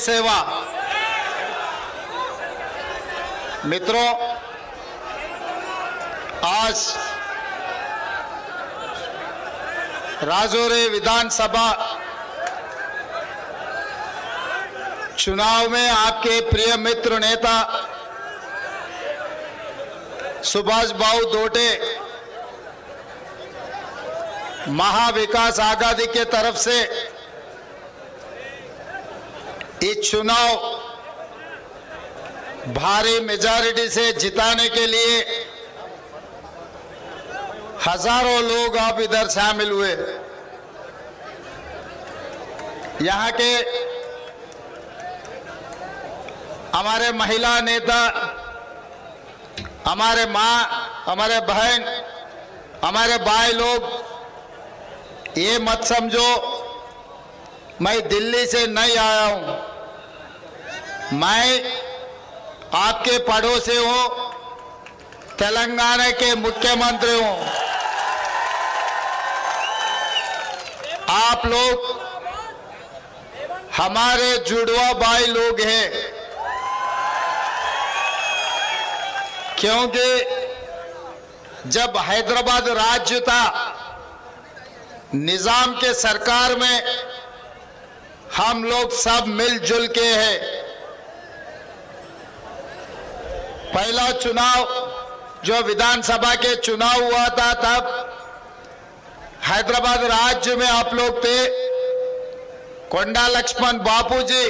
सेवा। मित्रों, आज राजौरी विधानसभा चुनाव में आपके प्रिय मित्र नेता सुभाष बाबू दोटे महाविकास आघाड़ी के तरफ से ये चुनाव भारी मेजॉरिटी से जिताने के लिए हजारों लोग अब इधर शामिल हुए। यहाँ के हमारे महिला नेता, हमारे माँ, हमारे बहन, हमारे भाई लोग, ये मत समझो मैं दिल्ली से नहीं आया हूं, मैं आपके पड़ोसी हूं, तेलंगाना के मुख्यमंत्री हूं। आप लोग हमारे जुड़वा भाई लोग हैं, क्योंकि जब हैदराबाद राज्य था निजाम के सरकार में हम लोग सब मिलजुल के हैं। पहला चुनाव जो विधानसभा के चुनाव हुआ था तब हैदराबाद राज्य में आप लोग थे। कोंडा लक्ष्मण बापू जी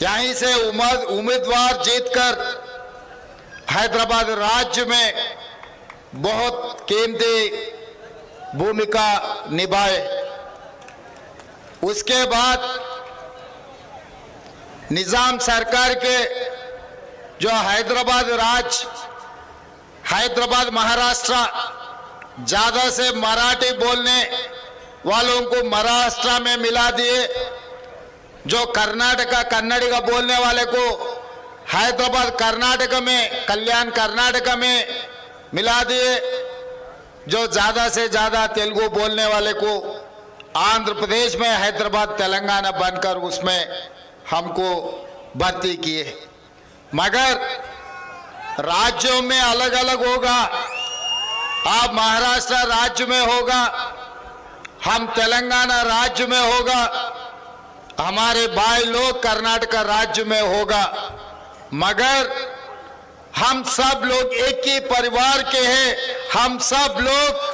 यहीं से उम्मीदवार जीतकर हैदराबाद राज्य में बहुत कीमती भूमिका निभाए। उसके बाद निजाम सरकार के जो हैदराबाद महाराष्ट्र ज्यादा से मराठी बोलने वालों को महाराष्ट्र में मिला दिए, जो कर्नाटका कन्नड़ी का बोलने वाले को हैदराबाद कर्नाटक में, कल्याण कर्नाटक में मिला दिए, जो ज्यादा से ज्यादा तेलुगु बोलने वाले को आंध्र प्रदेश में, हैदराबाद तेलंगाना बनकर उसमें हमको भर्ती किए। मगर राज्यों में अलग अलग होगा। आप महाराष्ट्र राज्य में होगा, हम तेलंगाना राज्य में होगा, हमारे भाई लोग कर्नाटक राज्य में होगा, मगर हम सब लोग एक ही परिवार के हैं। हम सब लोग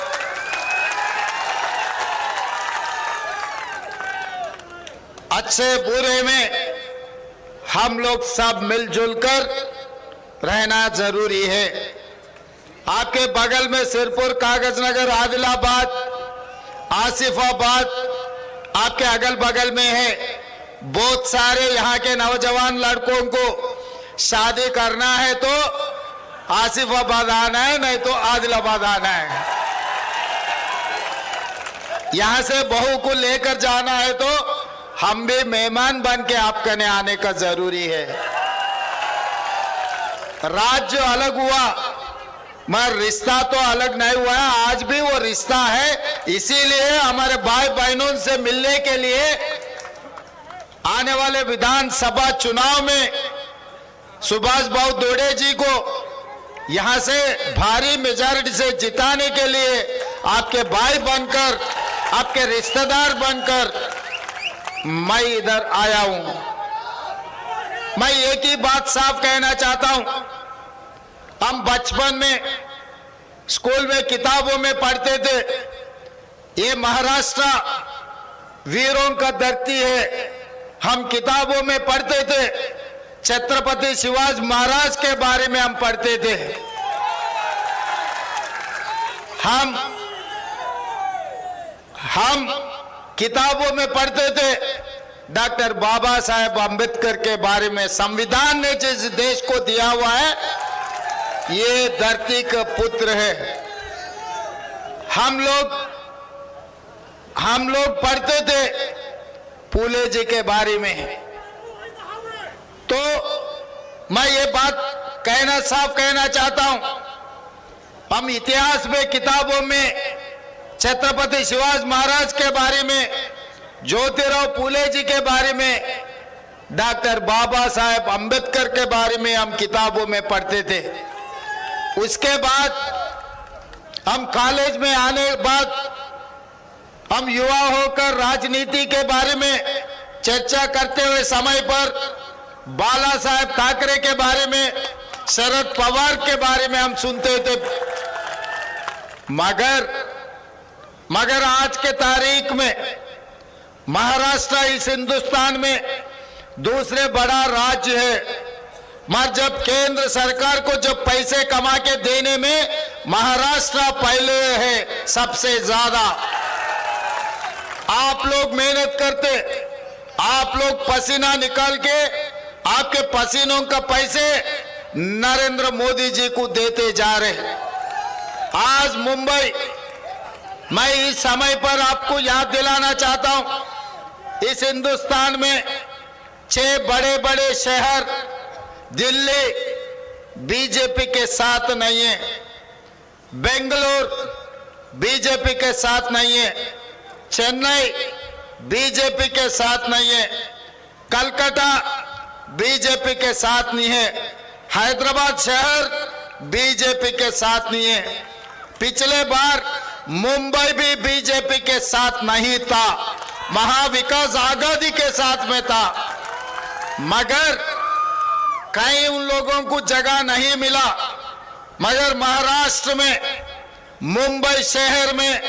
अच्छे बुरे में हम लोग सब मिलजुल कर रहना जरूरी है। आपके बगल में सिरपुर, कागजनगर, आदिलाबाद, आसिफाबाद आपके अगल बगल में है। बहुत सारे यहाँ के नौजवान लड़कों को शादी करना है तो आसिफाबाद आना है, नहीं तो आदिलाबाद आना है। यहां से बहू को लेकर जाना है तो हम भी मेहमान बन के आपके ने आने का जरूरी है। राज्य अलग हुआ मगर रिश्ता तो अलग नहीं हुआ है, आज भी वो रिश्ता है। इसीलिए हमारे भाई बहनों से मिलने के लिए आने वाले विधानसभा चुनाव में सुभाष बाबू दोटे जी को यहां से भारी मेजॉरिटी से जिताने के लिए आपके भाई बनकर, आपके रिश्तेदार बनकर मैं इधर आया हूं। मैं एक ही बात साफ कहना चाहता हूं, हम बचपन में स्कूल में किताबों में पढ़ते थे, ये महाराष्ट्र वीरों का धरती है। हम किताबों में पढ़ते थे, छत्रपति शिवाजी महाराज के बारे में हम पढ़ते थे। हम किताबों में पढ़ते थे डॉक्टर बाबा साहेब अम्बेडकर के बारे में। संविधान ने जिस देश को दिया हुआ है ये धरती का पुत्र है। हम लोग पढ़ते थे फूले जी के बारे में। तो मैं ये बात साफ कहना चाहता हूं, हम इतिहास में किताबों में छत्रपति शिवाजी महाराज के बारे में, ज्योतिराव फूले जी के बारे में डॉक्टर बाबा साहेब अंबेडकर के बारे में हम किताबों में पढ़ते थे। उसके बाद हम कॉलेज में आने के बाद हम युवा होकर राजनीति के बारे में चर्चा करते हुए समय पर बाला साहेब ठाकरे के बारे में, शरद पवार के बारे में हम सुनते थे। मगर आज के तारीख में महाराष्ट्र इस हिंदुस्तान में दूसरे बड़ा राज्य है। मगर जब केंद्र सरकार को जब पैसे कमा के देने में महाराष्ट्र पहले है सबसे ज्यादा। आप लोग मेहनत करते, आप लोग पसीना निकाल के आपके पसीनों का पैसे नरेंद्र मोदी जी को देते जा रहे। आज मुंबई, मैं इस समय पर आपको याद दिलाना चाहता हूं, इस हिंदुस्तान में 6 बड़े बड़े शहर, दिल्ली बीजेपी के साथ नहीं है, बेंगलोर बीजेपी के साथ नहीं है, चेन्नई बीजेपी के साथ नहीं है, कलकत्ता बीजेपी के साथ नहीं है, हैदराबाद शहर बीजेपी के साथ नहीं है। पिछले बार मुंबई भी बीजेपी के साथ नहीं था, महाविकास आघाड़ी के साथ में था। मगर कहीं उन लोगों को जगह नहीं मिला। मगर महाराष्ट्र में मुंबई शहर में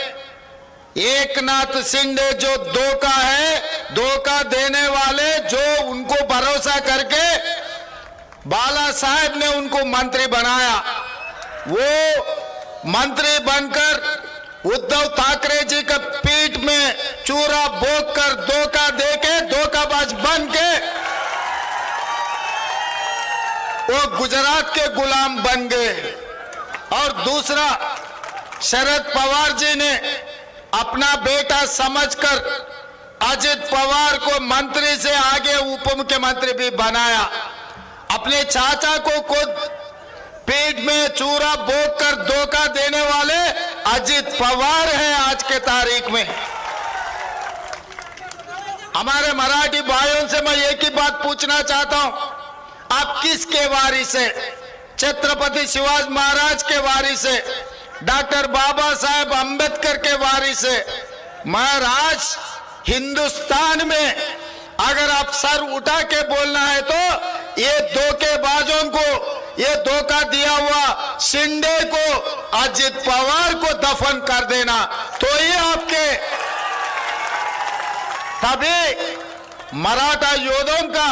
एकनाथ शिंदे जो धोखा है, धोखा देने वाले, जो उनको भरोसा करके बाला साहेब ने उनको मंत्री बनाया, वो मंत्री बनकर उद्धव ठाकरे जी के पीठ में चूरा बोक कर धोखा देके धोखाबाज बन के वो गुजरात के गुलाम बन गए। और दूसरा, शरद पवार जी ने अपना बेटा समझकर अजित पवार को मंत्री से आगे उप मुख्यमंत्री भी बनाया। अपने चाचा को खुद पीठ में चूरा बोक कर धोखा देने वाले अजित पवार हैं आज के तारीख में। हमारे मराठी भाइयों से मैं एक ही बात पूछना चाहता हूं, आप किसके वारिस है? छत्रपति शिवाजी महाराज के वारिस है, डॉक्टर बाबा साहेब अंबेडकर के वारिस है। मगर आज हिंदुस्तान में अगर आप सर उठा के बोलना है तो ये धोखेबाजों को, ये धोखा दिया हुआ शिंदे को, अजित पवार को दफन कर देना, तो ये आपके तभी मराठा योद्धाओं का,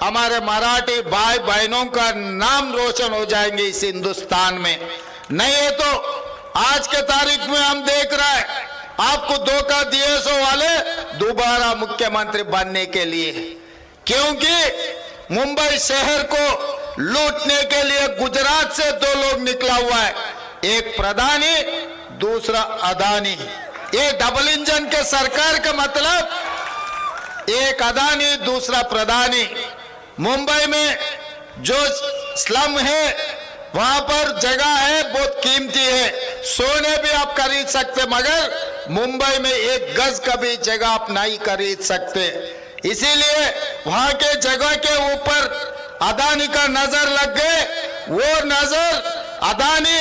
हमारे मराठी भाई बहनों का नाम रोशन हो जाएंगे इस हिंदुस्तान में। नहीं है तो आज के तारीख में हम देख रहे हैं आपको धोखा दिए सो वाले दोबारा मुख्यमंत्री बनने के लिए, क्योंकि मुंबई शहर को लूटने के लिए गुजरात से 2 लोग निकला हुआ है, एक प्रधानी दूसरा अदानी। ये डबल इंजन के सरकार का मतलब एक अदानी दूसरा प्रधानी। मुंबई में जो स्लम है वहां पर जगह है बहुत कीमती है, सोने भी आप खरीद सकते, मगर मुंबई में 1 गज का भी जगह आप नहीं खरीद सकते। इसीलिए वहां के जगह के ऊपर अदानी का नजर लग गए। वो नजर अदानी,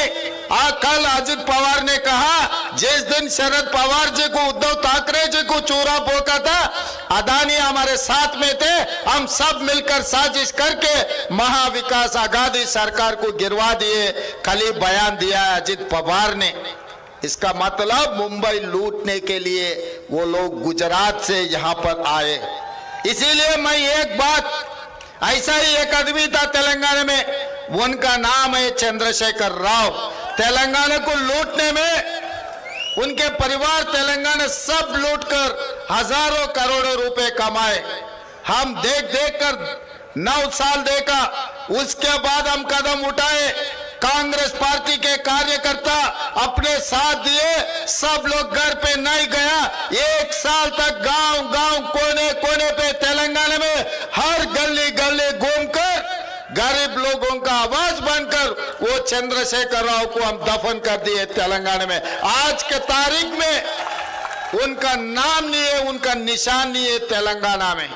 कल अजित पवार ने कहा जिस दिन शरद पवार जी को, उद्धव ठाकरे जी को चूरा बोका था, अदानी हमारे साथ में थे, हम सब मिलकर साजिश करके महाविकास आघाड़ी सरकार को गिरवा दिए। कल ही बयान दिया अजित पवार ने। इसका मतलब मुंबई लूटने के लिए वो लोग गुजरात से यहाँ पर आए। इसीलिए मैं एक बात, ऐसा ही एक आदमी था तेलंगाना में, उनका नाम है चंद्रशेखर राव। तेलंगाना को लूटने में उनके परिवार तेलंगाना सब लूटकर हजारों करोड़ों रुपए कमाए। हम देख देख कर 9 साल देखा, उसके बाद हम कदम उठाए। कांग्रेस पार्टी के कार्यकर्ता अपने साथ दिए, सब लोग घर पे नहीं गया। 1 साल तक गांव गांव कोने कोने पे तेलंगाना में हर गली गली घूमकर गरीब लोगों का आवाज बनकर वो चंद्रशेखर राव को हम दफन कर दिए तेलंगाना में। आज के तारीख में उनका नाम नहीं है, उनका निशान नहीं है तेलंगाना में।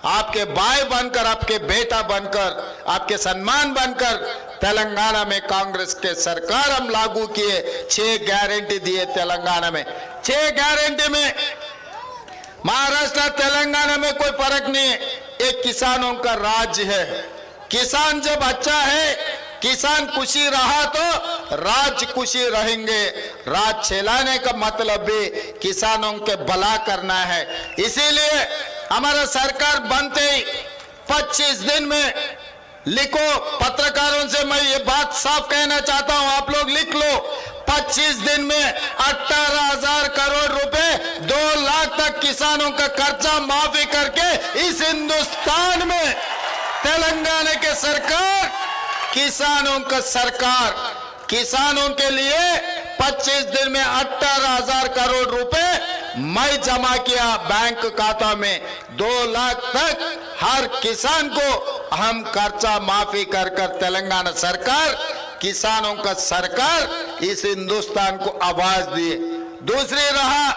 आपके भाई बनकर, आपके बेटा बनकर, आपके सम्मान बनकर तेलंगाना में कांग्रेस के सरकार हम लागू किए। 6 गारंटी दिए तेलंगाना में। 6 गारंटी में महाराष्ट्र तेलंगाना में कोई फर्क नहीं है। एक किसानों का राज्य है। किसान जब अच्छा है, किसान खुशी रहा तो राज्य खुशी रहेंगे। राज चलाने का मतलब भी किसानों के भला करना है। इसीलिए हमारा सरकार बनते ही 25 दिन में लिखो। पत्रकारों से मैं ये बात साफ कहना चाहता हूं, आप लोग लिख लो। 25 दिन में 18,000 करोड़ रुपए, 2 लाख तक किसानों का कर्जा माफी करके इस हिंदुस्तान में तेलंगाना के सरकार, किसानों का सरकार, किसानों के लिए 25 दिन में 18,000 करोड़ रुपए मैं जमा किया बैंक खाता में। 2 लाख तक हर किसान को हम कर्जा माफी कर तेलंगाना सरकार, किसानों का सरकार इस हिंदुस्तान को आवाज दिए। दूसरी रहा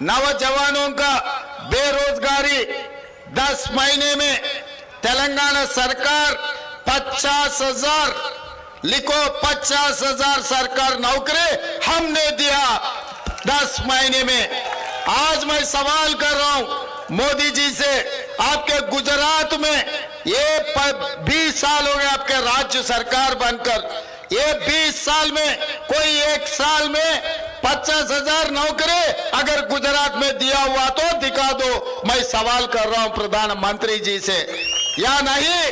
नौजवानों का बेरोजगारी। 10 महीने में तेलंगाना सरकार 50,000, लिखो 50,000 सरकार नौकरी हमने दिया 10 महीने में। आज मैं सवाल कर रहा हूं मोदी जी से, आपके गुजरात में ये 20 साल हो गए आपके राज्य सरकार बनकर, ये 20 साल में कोई एक साल में 50,000 नौकरी अगर गुजरात में दिया हुआ तो दिखा दो। मैं सवाल कर रहा हूं प्रधानमंत्री जी से, या नहीं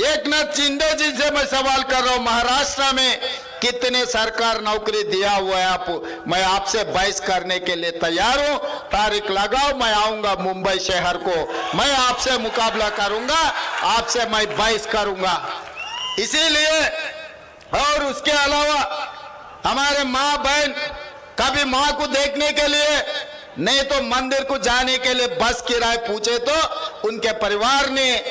एकनाथ शिंदे जी से मैं सवाल कर रहा हूं, महाराष्ट्र में कितने सरकार नौकरी दिया हुआ है आप? मैं आपसे बहस करने के लिए तैयार हूं। तारीख लगाओ, मैं आऊंगा मुंबई शहर को, मैं आपसे मुकाबला करूंगा, आपसे मैं बहस करूंगा। इसीलिए और उसके अलावा हमारे माँ बहन कभी माँ को देखने के लिए नहीं तो मंदिर को जाने के लिए बस किराए पूछे तो उनके परिवार ने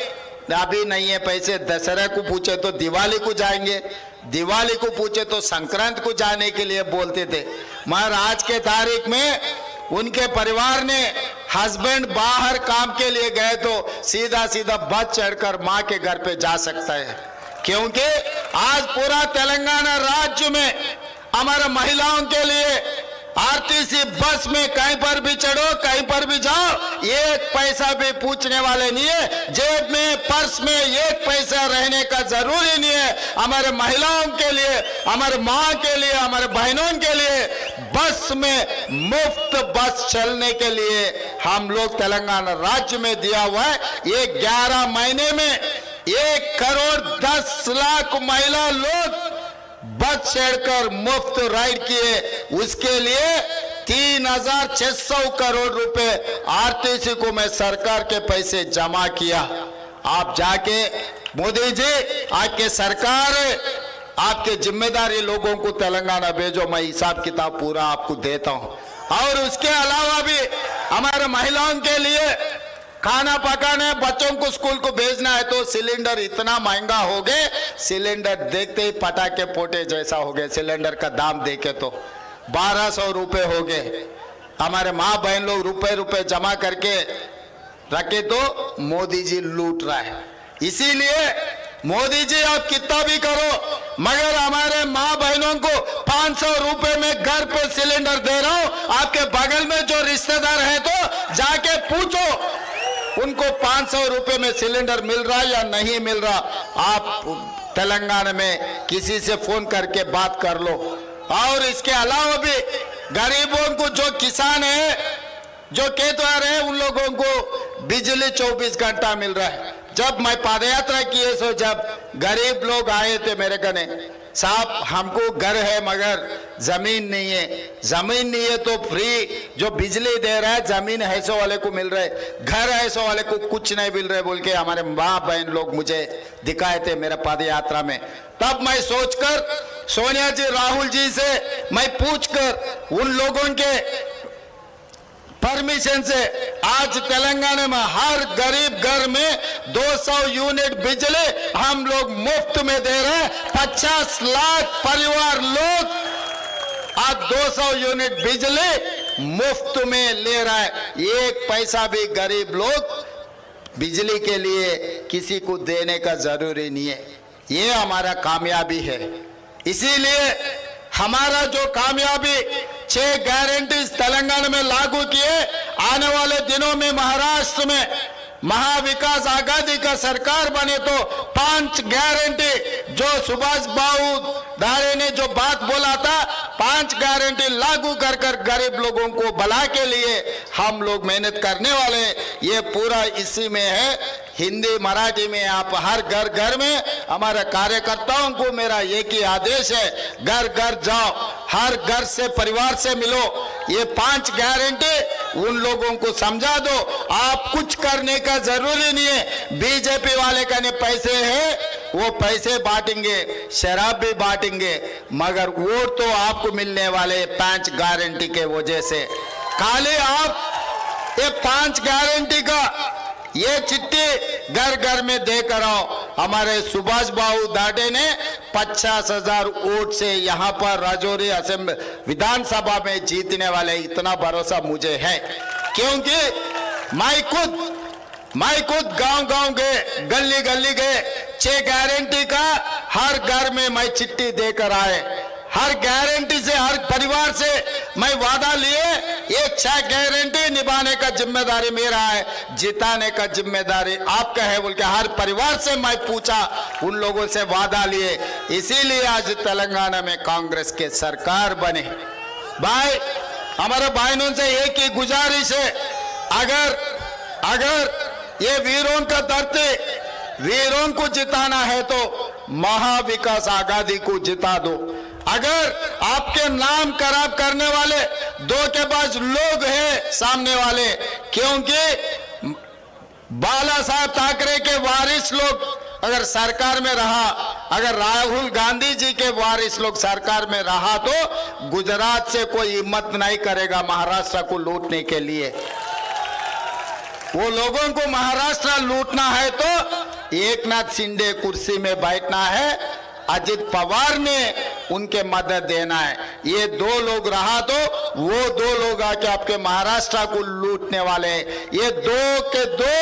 अभी नहीं है पैसे, दशहरा को पूछे तो दिवाली को जाएंगे, दिवाली को पूछे तो संक्रांत को जाने के लिए बोलते थे। मगर आज के तारीख में उनके परिवार ने हस्बैंड बाहर काम के लिए गए तो सीधा सीधा बस चढ़कर माँ के घर पे जा सकता है, क्योंकि आज पूरा तेलंगाना राज्य में हमारा महिलाओं के लिए आरटीसी बस में कहीं पर भी चढ़ो, कहीं पर भी जाओ, एक पैसा भी पूछने वाले नहीं है। जेब में, पर्स में एक पैसा रहने का जरूरी नहीं है। हमारे महिलाओं के लिए, हमारे माँ के लिए, हमारे बहनों के लिए बस में मुफ्त बस चलने के लिए हम लोग तेलंगाना राज्य में दिया हुआ है। ये 11 महीने में 1,10,00,000 महिला लोग बस चढ़कर मुफ्त राइड किए। उसके लिए 3,600 करोड़ रुपए आरटीसी को मैं सरकार के पैसे जमा किया। आप जाके मोदी जी, आपके सरकार, आपके जिम्मेदारी लोगों को तेलंगाना भेजो, मैं हिसाब किताब पूरा आपको देता हूं। और उसके अलावा भी हमारे महिलाओं के लिए खाना पकाने, बच्चों को स्कूल को भेजना है तो सिलेंडर इतना महंगा हो गए, सिलेंडर देखते ही पटाखे फोटे जैसा हो गए। सिलेंडर का दाम देखे तो 1,200 रुपए हो गए। हमारे माँ बहन लोग रुपए रुपए जमा करके रखे तो मोदी जी लूट रहा है। इसीलिए मोदी जी आप कितना भी करो, मगर हमारे माँ बहनों को 500 रुपए में घर पे सिलेंडर दे रहा हूं। आपके बगल में जो रिश्तेदार है तो जाके पूछो उनको 500 रुपए में सिलेंडर मिल रहा है या नहीं मिल रहा। आप तेलंगाना में किसी से फोन करके बात कर लो। और इसके अलावा भी गरीबों को, जो किसान है, जो खेतवार है, उन लोगों को बिजली 24 घंटा मिल रहा है। जब मैं पदयात्रा किए सो जब गरीब लोग आए थे मेरे कने, साहब हमको घर है मगर जमीन नहीं है, जमीन नहीं है तो फ्री जो बिजली दे रहा है जमीन ऐसो वाले को मिल रहा है, घर ऐसो वाले को कुछ नहीं मिल रहा है बोल के हमारे माँ बहन लोग मुझे दिखाए थे मेरा पद यात्रा में। तब मैं सोचकर सोनिया जी, राहुल जी से मैं पूछकर उन लोगों के परमिशन से आज तेलंगाना में हर गरीब घर में 200 यूनिट बिजली हम लोग मुफ्त में दे रहे हैं। 50 लाख परिवार लोग आज 200 यूनिट बिजली मुफ्त में ले रहा है। एक पैसा भी गरीब लोग बिजली के लिए किसी को देने का जरूरी नहीं है। ये हमारा कामयाबी है। इसीलिए हमारा जो कामयाबी 6 गारंटी तेलंगाना में लागू किए, आने वाले दिनों में महाराष्ट्र में महाविकास आघाड़ी का सरकार बने तो 5 गारंटी जो सुभाष बाबू दारे ने जो बात बोला था, 5 गारंटी लागू कर कर गरीब लोगों को भला के लिए हम लोग मेहनत करने वाले। ये पूरा इसी में है। हिंदी मराठी में आप हर घर घर में हमारे कार्यकर्ताओं को मेरा एक ही आदेश है, घर घर जाओ, हर घर से परिवार से मिलो। ये 5 गारंटी उन लोगों को समझा दो। आप कुछ करने का जरूरी नहीं है। बीजेपी वाले का ने पैसे है, वो पैसे बांटेंगे, शराब भी बांटेंगे, मगर वोट तो आपको मिलने वाले 5 गारंटी के वजह से। खाली आप ये 5 गारंटी का ये चिट्ठी घर घर में देकर आओ। हमारे सुभाष बाबू दाटे ने 50,000 वोट से यहाँ पर राजौरी असेंबली विधानसभा में जीतने वाले, इतना भरोसा मुझे है। क्योंकि मैं खुद गांव गए, गली गली गए, 6 गारंटी का हर घर में मैं चिट्ठी देकर आए। हर गारंटी से, हर परिवार से मैं वादा लिए, ये 6 गारंटी निभाने का जिम्मेदारी मेरा है, जिताने का जिम्मेदारी आपका है बोल के हर परिवार से मैं पूछा, उन लोगों से वादा लिए। इसीलिए आज तेलंगाना में कांग्रेस के सरकार बने। भाई, हमारे भाइयों से एक ही गुजारिश है, अगर ये वीरों का धरती, वीरों को जिताना है तो महाविकास आघाड़ी को जिता दो। अगर आपके नाम खराब करने वाले धोखेबाज लोग हैं सामने वाले, क्योंकि बाला साहब ठाकरे के वारिस लोग अगर सरकार में रहा, अगर राहुल गांधी जी के वारिस लोग सरकार में रहा तो गुजरात से कोई हिम्मत नहीं करेगा महाराष्ट्र को लूटने के लिए। वो लोगों को महाराष्ट्र लूटना है तो एकनाथ शिंदे कुर्सी में बैठना है, अजित पवार ने उनके मदद देना है। ये 2 लोग रहा तो वो 2 लोग आके आपके महाराष्ट्र को लूटने वाले हैं। ये 2 के 2,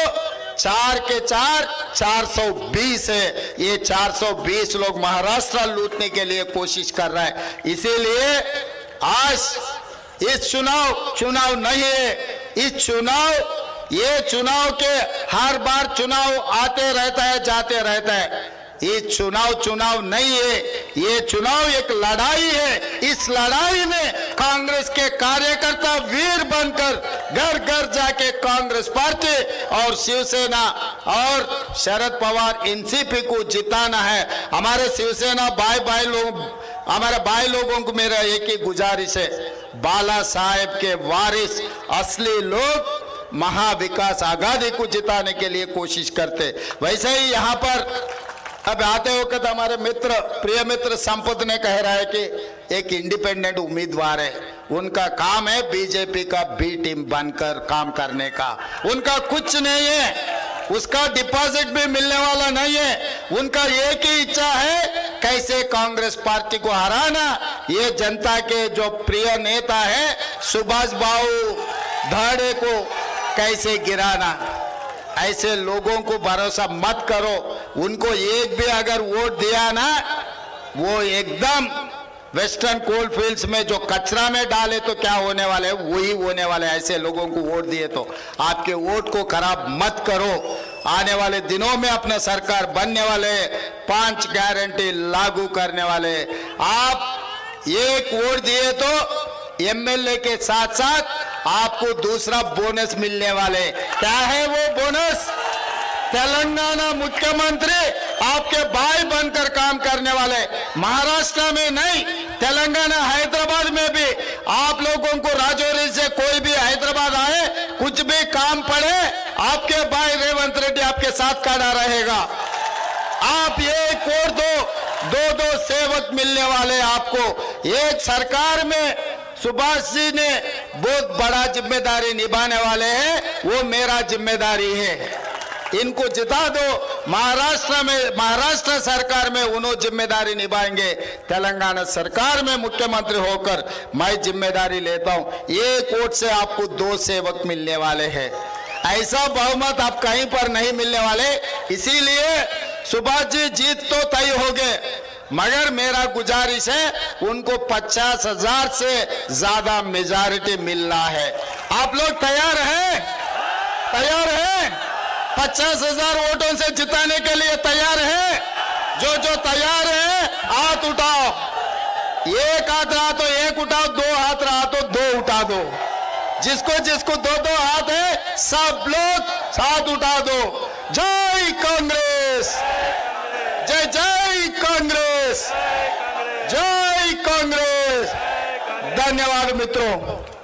4 के 4, 420 है। ये 420 लोग महाराष्ट्र लूटने के लिए कोशिश कर रहे हैं। इसीलिए आज इस चुनाव नहीं है, ये चुनाव के हर बार चुनाव आते रहता है, जाते रहता है। ये चुनाव नहीं है, ये चुनाव एक लड़ाई है। इस लड़ाई में कांग्रेस के कार्यकर्ता वीर बनकर घर घर जाके कांग्रेस पार्टी और शिवसेना और शरद पवार एनसीपी को जिताना है। हमारे शिवसेना हमारे भाई लोगों को मेरा एक ही गुजारिश है, बाला साहेब के वारिस असली लोग महाविकास आघाड़ी को जिताने के लिए कोशिश करते। वैसे ही यहाँ पर अब आते वक्त हमारे प्रिय मित्र संपत ने कह रहा है कि एक इंडिपेंडेंट उम्मीदवार है, उनका काम है बीजेपी का बी टीम बनकर काम करने का। उनका कुछ नहीं है, उसका डिपॉजिट भी मिलने वाला नहीं है। उनका एक ही इच्छा है कैसे कांग्रेस पार्टी को हराना। ये जनता के जो प्रिय नेता है सुभाष बाबू धाड़े को कैसे गिराना। ऐसे लोगों को भरोसा मत करो। उनको एक भी अगर वोट दिया ना, वो एकदम वेस्टर्न कोल फील्ड्स में जो कचरा में डाले तो क्या होने वाले, वही होने वाले। ऐसे लोगों को वोट दिए तो आपके वोट को खराब मत करो। आने वाले दिनों में अपना सरकार बनने वाले, 5 गारंटी लागू करने वाले। आप एक वोट दिए तो एमएलए के साथ साथ आपको दूसरा बोनस मिलने वाले। क्या है वो बोनस? तेलंगाना मुख्यमंत्री आपके भाई बनकर काम करने वाले। महाराष्ट्र में नहीं, तेलंगाना हैदराबाद में भी आप लोगों को राजौरी से कोई भी हैदराबाद आए, कुछ भी काम पड़े, आपके भाई रेवंत रेड्डी आपके साथ खड़ा रहेगा। आप एक और दो सेवक मिलने वाले आपको। एक सरकार में सुभाष जी ने बहुत बड़ा जिम्मेदारी निभाने वाले हैं, वो मेरा जिम्मेदारी है। इनको जिता दो। महाराष्ट्र सरकार में उन्होंने जिम्मेदारी निभाएंगे, तेलंगाना सरकार में मुख्यमंत्री होकर मैं जिम्मेदारी लेता हूं। एक वोट से आपको 2 सेवक मिलने वाले हैं। ऐसा बहुमत अब कहीं पर नहीं मिलने वाले। इसीलिए सुभाष जी जीत तो तय हो गए, मगर मेरा गुजारिश है उनको 50,000 से ज्यादा मेजॉरिटी मिलना है। आप लोग तैयार हैं? तैयार हैं? 50,000 वोटों से जिताने के लिए तैयार हैं? जो जो तैयार है हाथ उठाओ। एक हाथ रहा तो एक उठाओ, दो हाथ रहा तो दो उठा दो। जिसको जिसको दो दो हाथ है सब लोग हाथ उठा दो। जय कांग्रेस, जय जय कांग्रेस, जय कांग्रेस। धन्यवाद मित्रों।